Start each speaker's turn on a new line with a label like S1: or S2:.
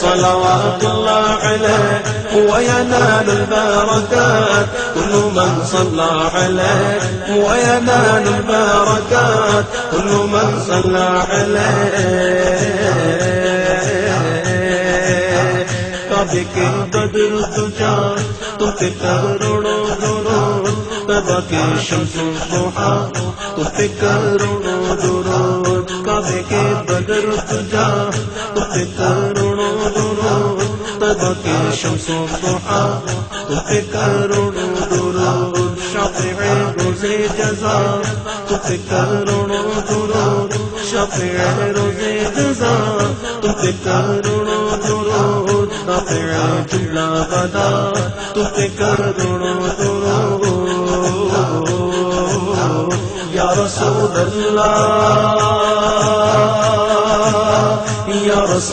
S1: صلوات الله عليه وينال البركات كل من صلى عليه وينال البركات كل من صلى عليه کعبے کے بدر تجا تم پہ کروڑوں درود طیبہ کے شمس الضحا تم پہ کروڑوں درود کعبے کے بدر تجا تم پہ کروڑوں درود طیبہ کے شمس الضحا تم پہ کروڑوں درود شافع روز جزا تم پہ کروڑوں درود شافع روز جزا تم پہ کروڑوں درود رافع جملہ بدا تم پہ کروڑوں درود یا رسول اللہ یا رسول